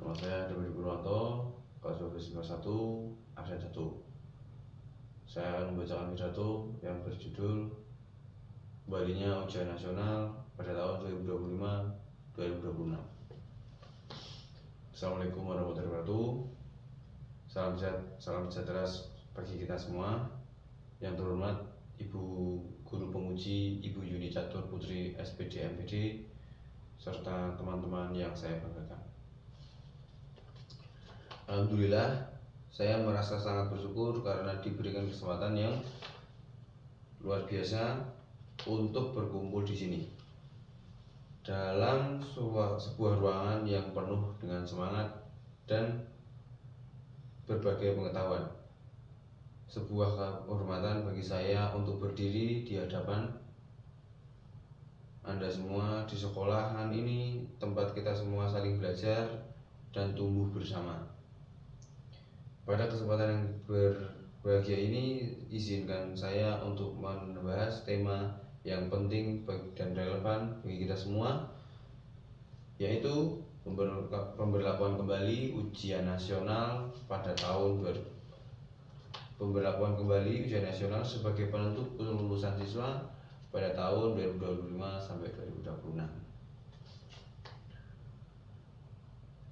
Nama saya Dwi Purwanto, kelas 12 1, absen 1. Saya akan membacakan pidato yang berjudul Kembalinya Ujian Nasional pada tahun 2025-2026. Assalamualaikum warahmatullahi wabarakatuh. Salam sejahtera bagi kita semua. Yang terhormat Ibu Guru Penguji, Ibu Yuni Catur Putri SPD MPD, serta teman-teman yang saya banggakan. Alhamdulillah, saya merasa sangat bersyukur karena diberikan kesempatan yang luar biasa untuk berkumpul di sini dalam sebuah ruangan yang penuh dengan semangat dan berbagai pengetahuan. Sebuah kehormatan bagi saya untuk berdiri di hadapan Anda semua di sekolahan ini, tempat kita semua saling belajar dan tumbuh bersama. Pada kesempatan yang berbahagia ini, izinkan saya untuk membahas tema yang penting dan relevan bagi kita semua, yaitu pemberlakuan kembali ujian nasional pada tahun pemberlakuan kembali ujian nasional sebagai penentu kelulusan siswa pada tahun 2025 sampai 2026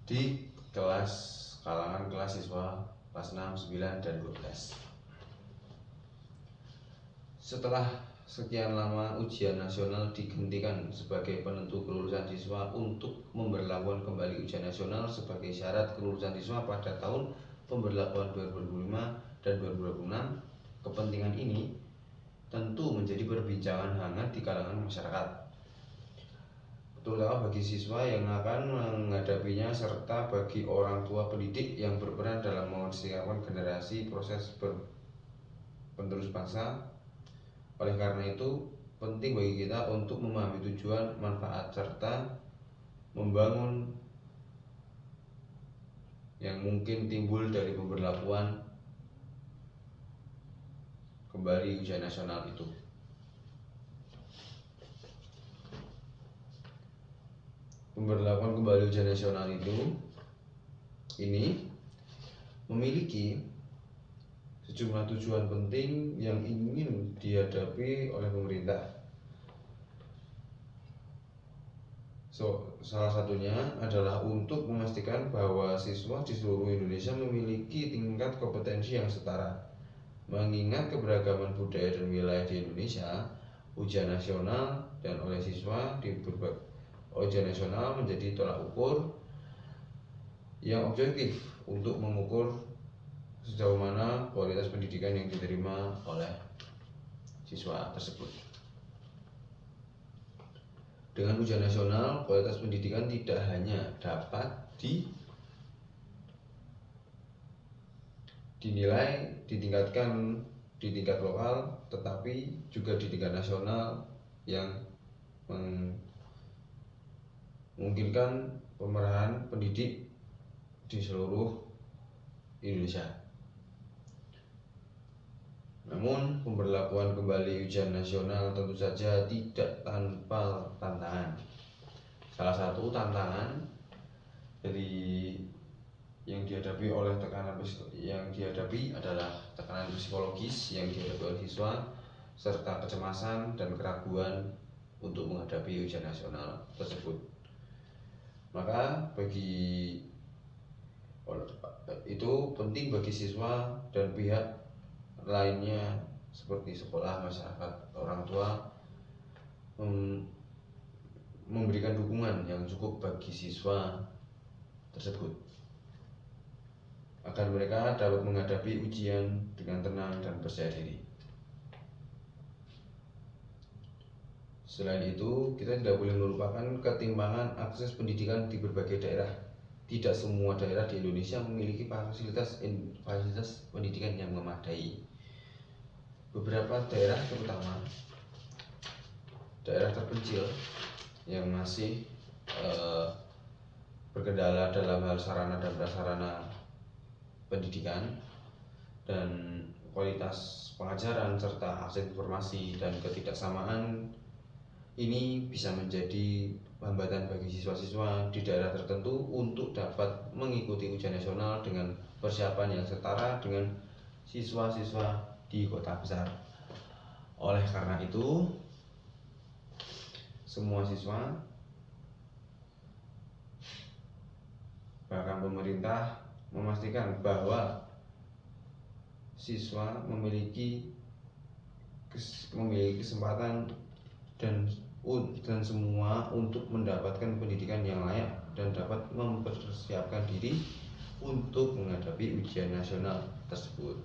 di kalangan kelas siswa kelas 6, 9, dan 12. Setelah sekian lama ujian nasional digantikan sebagai penentu kelulusan siswa untuk memberlakukan kembali ujian nasional sebagai syarat kelulusan siswa pada tahun pemberlakuan 2025 dan 2026, kepentingan ini tentu menjadi perbincangan hangat di kalangan masyarakat, terutama bagi siswa yang akan menghadapinya serta bagi orang tua pendidik yang berperan dalam mempersiapkan generasi proses penerus bangsa. Oleh karena itu, penting bagi kita untuk memahami tujuan, manfaat, serta membangun yang mungkin timbul dari pemberlakuan kembali ujian nasional itu. Pemberlakuan kembali ujian nasional ini memiliki sejumlah tujuan penting yang ingin dihadapi oleh pemerintah. Salah satunya adalah untuk memastikan bahwa siswa di seluruh Indonesia memiliki tingkat kompetensi yang setara. Mengingat keberagaman budaya dan wilayah di Indonesia, ujian nasional dan oleh siswa di ujian nasional menjadi tolak ukur yang objektif untuk mengukur sejauh mana kualitas pendidikan yang diterima oleh siswa tersebut. Dengan ujian nasional, kualitas pendidikan tidak hanya dapat dinilai ditingkatkan di tingkat lokal, tetapi juga di tingkat nasional yang memungkinkan pemerahan pendidik di seluruh Indonesia. Namun, pemberlakuan kembali ujian nasional tentu saja tidak tanpa tantangan. Salah satu tantangan dari yang dihadapi adalah tekanan psikologis yang dihadapi oleh siswa serta kecemasan dan keraguan untuk menghadapi ujian nasional tersebut. Maka itu penting bagi siswa dan pihak lainnya seperti sekolah, masyarakat, orang tua memberikan dukungan yang cukup bagi siswa tersebut agar mereka dapat menghadapi ujian dengan tenang dan percaya diri. Selain itu, kita tidak boleh melupakan ketimpangan akses pendidikan di berbagai daerah. Tidak semua daerah di Indonesia memiliki fasilitas pendidikan yang memadai. Beberapa daerah, terutama daerah terpencil yang masih berkendala dalam hal sarana dan prasarana pendidikan dan kualitas pengajaran serta akses informasi dan ketidaksamaan ini bisa menjadi hambatan bagi siswa-siswa di daerah tertentu untuk dapat mengikuti ujian nasional dengan persiapan yang setara dengan siswa-siswa di kota besar. Oleh karena itu, semua siswa, bahkan pemerintah, memastikan bahwa siswa memiliki kesempatan dan semua untuk mendapatkan pendidikan yang layak dan dapat mempersiapkan diri untuk menghadapi ujian nasional tersebut.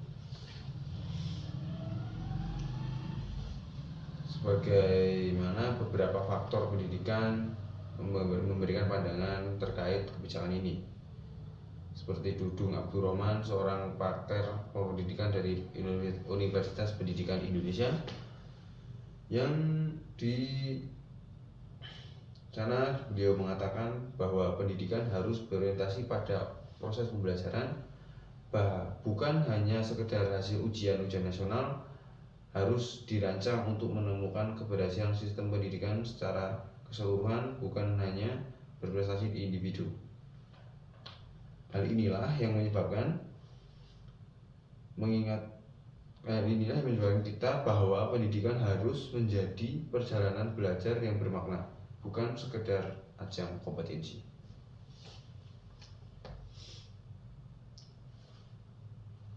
Sebagaimana beberapa faktor pendidikan memberikan pandangan terkait kebijakan ini, seperti Dudung Abdurrahman, seorang pakar pendidikan dari Universitas Pendidikan Indonesia, yang di sana beliau mengatakan bahwa pendidikan harus berorientasi pada proses pembelajaran, bukan hanya sekedar hasil ujian-ujian nasional, harus dirancang untuk menemukan keberhasilan sistem pendidikan secara keseluruhan, bukan hanya berprestasi di individu. Hal inilah yang menyebabkan kita bahwa pendidikan harus menjadi perjalanan belajar yang bermakna, bukan sekedar ajang kompetensi.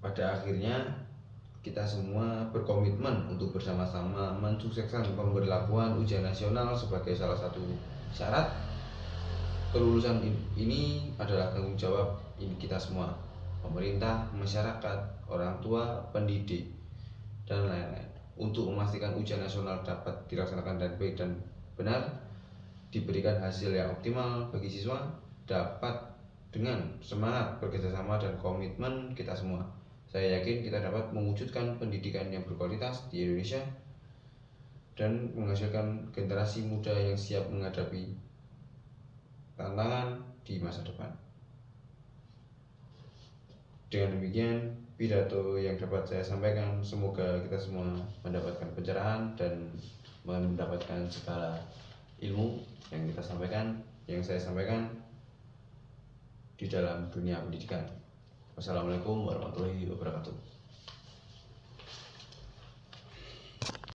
Pada akhirnya, kita semua berkomitmen untuk bersama-sama mensukseskan pemberlakuan ujian nasional sebagai salah satu syarat kelulusan. Ini adalah tanggung jawab kita semua, pemerintah, masyarakat, orang tua, pendidik, dan lain-lain, untuk memastikan ujian nasional dapat dilaksanakan dengan baik dan benar, diberikan hasil yang optimal bagi siswa, dapat dengan semangat bekerjasama dan komitmen kita semua. Saya yakin kita dapat mewujudkan pendidikan yang berkualitas di Indonesia dan menghasilkan generasi muda yang siap menghadapi tantangan di masa depan. Dengan demikian, pidato yang dapat saya sampaikan, semoga kita semua mendapatkan pencerahan dan mendapatkan segala ilmu yang saya sampaikan di dalam dunia pendidikan. Wassalamualaikum warahmatullahi wabarakatuh.